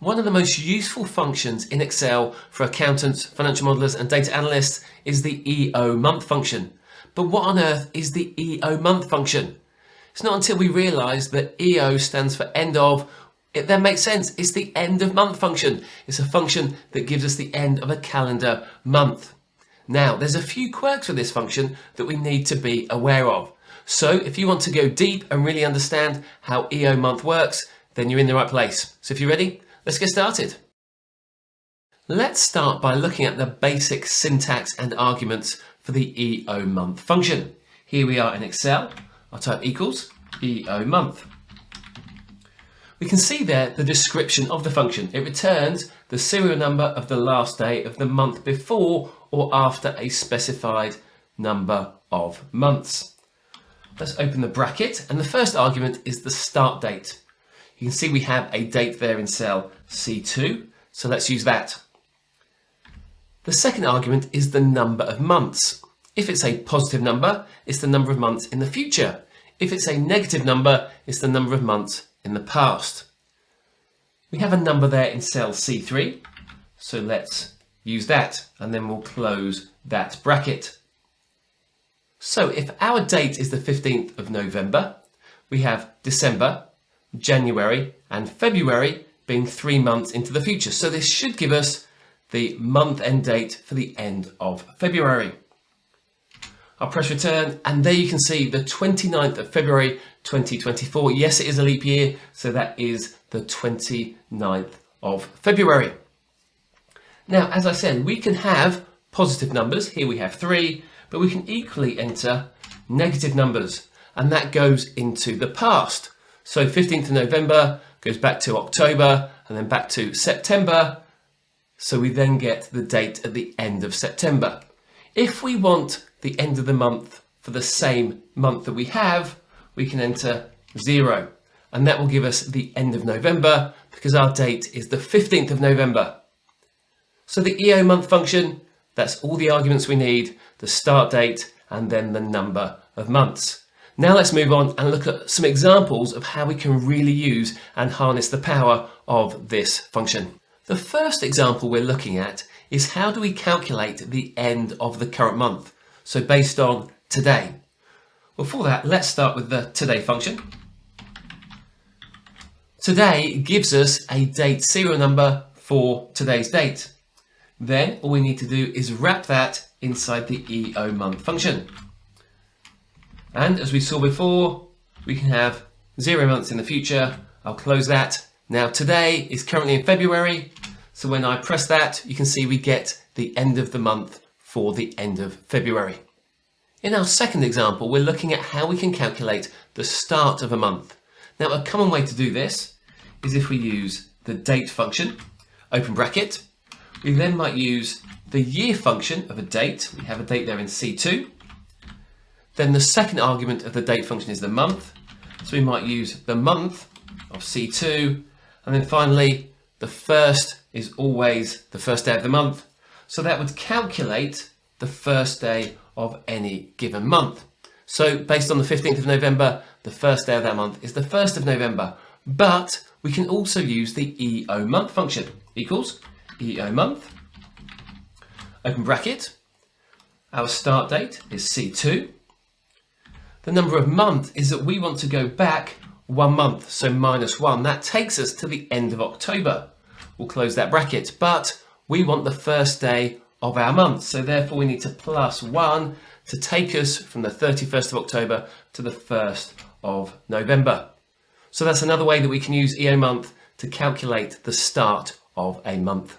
One of the most useful functions in Excel for accountants, financial modelers and data analysts is the EOMONTH function. But what on earth is the EOMONTH function? It's not until we realise that EO stands for end of, it then makes sense. It's the end of month function. It's a function that gives us the end of a calendar month. Now, there's a few quirks with this function that we need to be aware of. So if you want to go deep and really understand how EOMONTH works, then you're in the right place. So if you're ready, let's get started. Let's start by looking at the basic syntax and arguments for the EOMONTH function. Here we are in Excel. I'll type equals EOMONTH. We can see there the description of the function. It returns the serial number of the last day of the month before or after a specified number of months. Let's open the bracket, and the first argument is the start date. You can see we have a date there in cell C2, so let's use that. The second argument is the number of months. If it's a positive number, it's the number of months in the future. If it's a negative number, it's the number of months in the past. We have a number there in cell C3, so let's use that, and then we'll close that bracket. So if our date is the 15th of November, we have December, January and February being 3 months into the future. So this should give us the month end date for the end of February. I'll press return, and there you can see the 29th of February 2024. Yes, it is a leap year, so that is the 29th of February. Now, as I said, we can have positive numbers. Here we have 3, but we can equally enter negative numbers, and that goes into the past. So 15th of November goes back to October and then back to September. So we then get the date at the end of September. If we want the end of the month for the same month that we have, we can enter 0. And that will give us the end of November because our date is the 15th of November. So the EOMONTH function, that's all the arguments we need, the start date and then the number of months. Now let's move on and look at some examples of how we can really use and harness the power of this function. The first example we're looking at is how do we calculate the end of the current month? So based on today. Well, for that, let's start with the today function. Today gives us a date serial number for today's date. Then all we need to do is wrap that inside the EOMONTH function. And as we saw before, we can have 0 months in the future. I'll close that. Now today is currently in February. So when I press that, you can see we get the end of the month for the end of February. In our second example, we're looking at how we can calculate the start of a month. Now a common way to do this is if we use the date function, open bracket. We then might use the year function of a date. We have a date there in C2. Then the second argument of the date function is the month. So we might use the month of C2. And then finally, the first is always the first day of the month. So that would calculate the first day of any given month. So based on the 15th of November, the first day of that month is the 1st of November. But we can also use the EOMONTH function. Equals EOMONTH, open bracket. Our start date is C2. The number of month is that we want to go back 1 month, so -1. That takes us to the end of October. We'll close that bracket, but we want the first day of our month. So therefore we need to +1 to take us from the 31st of October to the 1st of November. So that's another way that we can use EOMONTH to calculate the start of a month.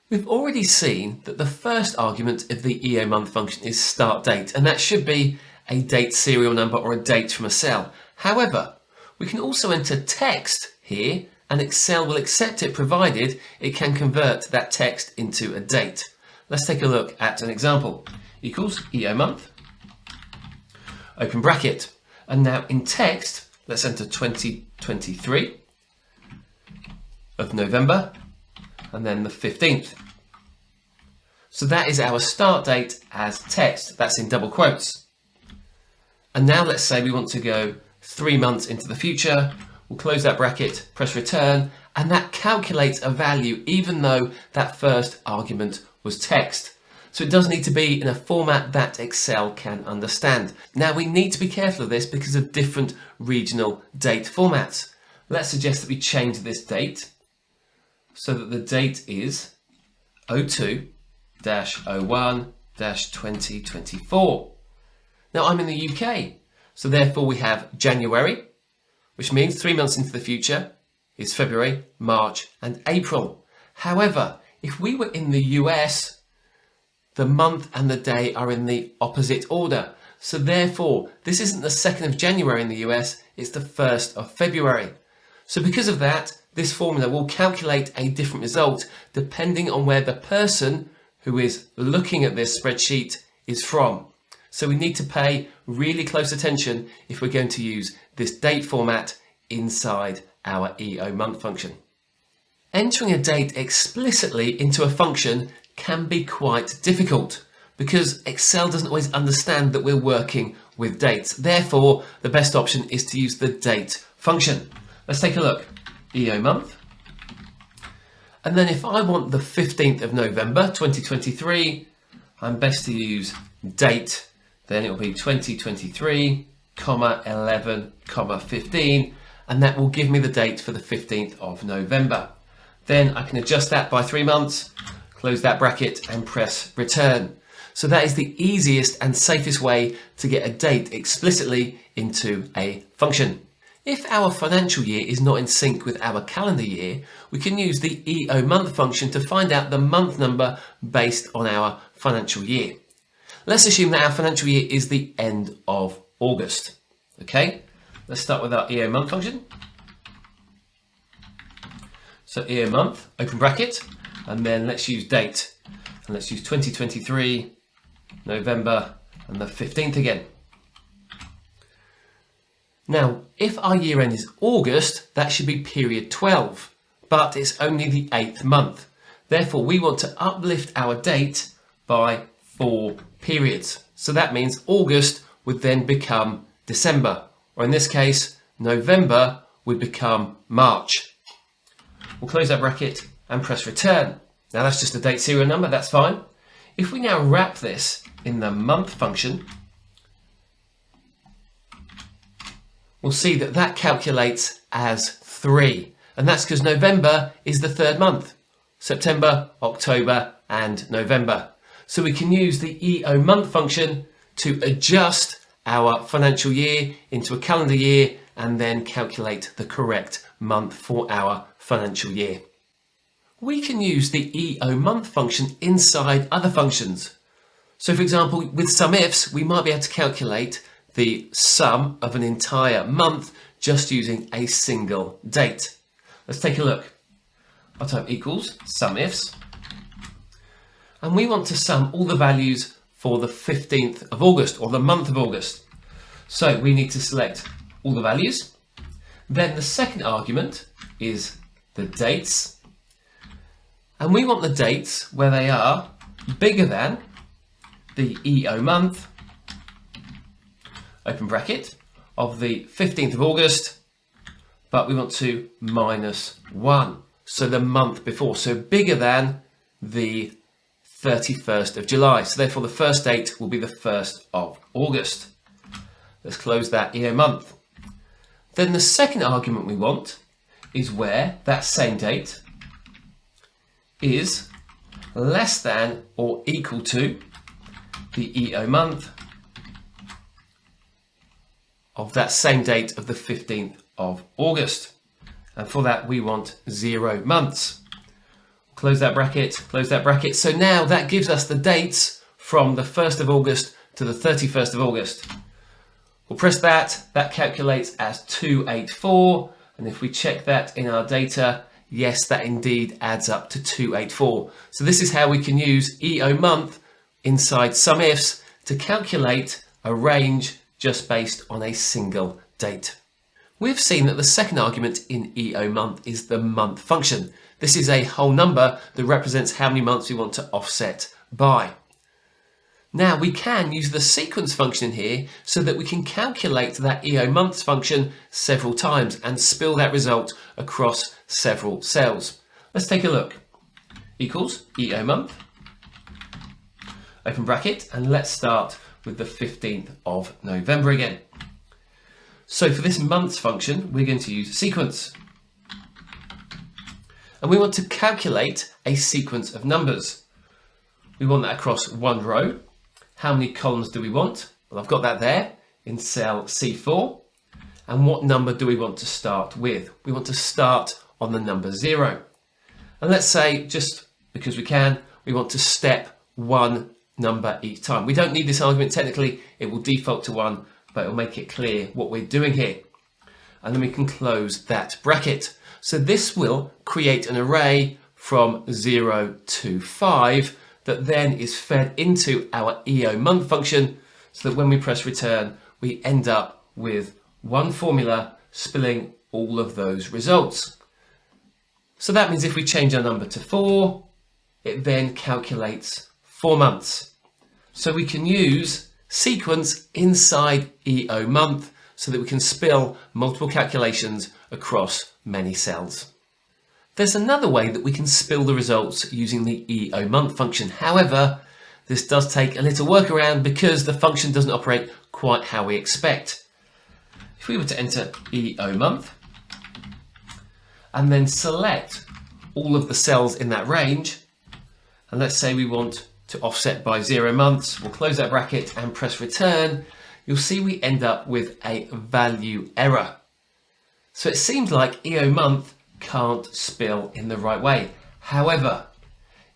We've already seen that the first argument of the EOMONTH function is start date, and that should be a date serial number or a date from a cell. However, we can also enter text here, and Excel will accept it provided it can convert that text into a date. Let's take a look at an example. Equals EOMONTH, open bracket. And now in text, let's enter 2023 of November, and then the 15th. So that is our start date as text. That's in double quotes. And now let's say we want to go 3 months into the future. We'll close that bracket, press return, and that calculates a value even though that first argument was text. So it does need to be in a format that Excel can understand. Now we need to be careful of this because of different regional date formats. Let's suggest that we change this date so that the date is 02-01-2024. Now I'm in the UK, so therefore we have January, which means 3 months into the future is February, March and April. However, if we were in the US, the month and the day are in the opposite order. So therefore, this isn't the 2nd of January in the US, it's the 1st of February. So because of that, this formula will calculate a different result depending on where the person who is looking at this spreadsheet is from. So we need to pay really close attention if we're going to use this date format inside our EOMONTH function. Entering a date explicitly into a function can be quite difficult because Excel doesn't always understand that we're working with dates. Therefore, the best option is to use the date function. Let's take a look. EOMONTH. And then if I want the 15th of November 2023, I'm best to use date. Then it will be 2023, 11, 15, and that will give me the date for the 15th of November. Then I can adjust that by 3 months, close that bracket and press return. So that is the easiest and safest way to get a date explicitly into a function. If our financial year is not in sync with our calendar year, we can use the EOMONTH function to find out the month number based on our financial year. Let's assume that our financial year is the end of August. Okay, let's start with our EOMONTH function. So EOMONTH, open bracket, and then let's use date. And let's use 2023, November, and the 15th again. Now, if our year end is August, that should be period 12, but it's only the 8th month. Therefore, we want to uplift our date by 4 periods. So that means August would then become December, or in this case, November would become March. We'll close that bracket and press return. Now that's just a date serial number, that's fine. If we now wrap this in the month function, we'll see that that calculates as 3. And that's because November is the 3rd month. September, October and November. So we can use the EOMONTH function to adjust our financial year into a calendar year and then calculate the correct month for our financial year. We can use the EOMONTH function inside other functions. So for example, with SUMIFS, we might be able to calculate the sum of an entire month just using a single date. Let's take a look. I'll type equals SUMIFS, and we want to sum all the values for the 15th of August or the month of August. So we need to select all the values. Then the second argument is the dates, and we want the dates where they are bigger than the EOMONTH, open bracket, of the 15th of August, but we want to -1. So the month before, so bigger than the 31st of July. So therefore the first date will be the 1st of August. Let's close that EOMONTH. Then the second argument we want is where that same date is less than or equal to the EOMONTH of that same date of the 15th of August. And for that we want 0 months. Close that bracket, close that bracket. So now that gives us the dates from the 1st of August to the 31st of August. We'll press that, that calculates as 284. And if we check that in our data, yes, that indeed adds up to 284. So this is how we can use EOMONTH inside SUMIFS to calculate a range just based on a single date. We've seen that the second argument in EOMONTH is the month function. This is a whole number that represents how many months we want to offset by. Now we can use the sequence function in here so that we can calculate that EOMONTHS function several times and spill that result across several cells. Let's take a look. Equals EOMONTH, open bracket, and let's start with the 15th of November again. So for this months function, we're going to use sequence. And we want to calculate a sequence of numbers. We want that across one row. How many columns do we want? Well, I've got that there in cell C4. And what number do we want to start with? We want to start on the number 0. And let's say, just because we can, we want to step one number each time. We don't need this argument technically, it will default to 1, but it'll make it clear what we're doing here. And then we can close that bracket. So this will create an array from 0 to 5 that then is fed into our EOMONTH function, so that when we press return, we end up with one formula spilling all of those results. So that means if we change our number to 4, it then calculates 4 months. So we can use sequence inside EOMONTH so that we can spill multiple calculations across many cells. There's another way that we can spill the results using the EOMONTH function. However, this does take a little workaround because the function doesn't operate quite how we expect. If we were to enter EOMONTH and then select all of the cells in that range, and let's say we want to offset by 0 months, we'll close that bracket and press return, you'll see we end up with a value error. So it seems like EOMONTH can't spill in the right way. However,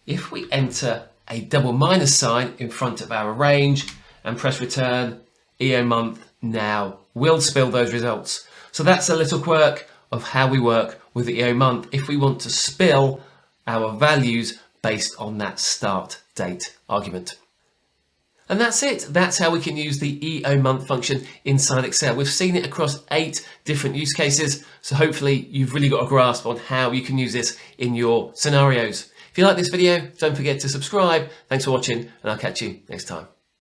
if we enter a double minus sign in front of our range and press return, EOMONTH now will spill those results. So that's a little quirk of how we work with the EOMONTH if we want to spill our values based on that start date argument. And that's it. That's how we can use the EOMONTH function inside Excel. We've seen it across 8 different use cases, so hopefully you've really got a grasp on how you can use this in your scenarios. If you like this video, don't forget to subscribe. Thanks for watching, and I'll catch you next time.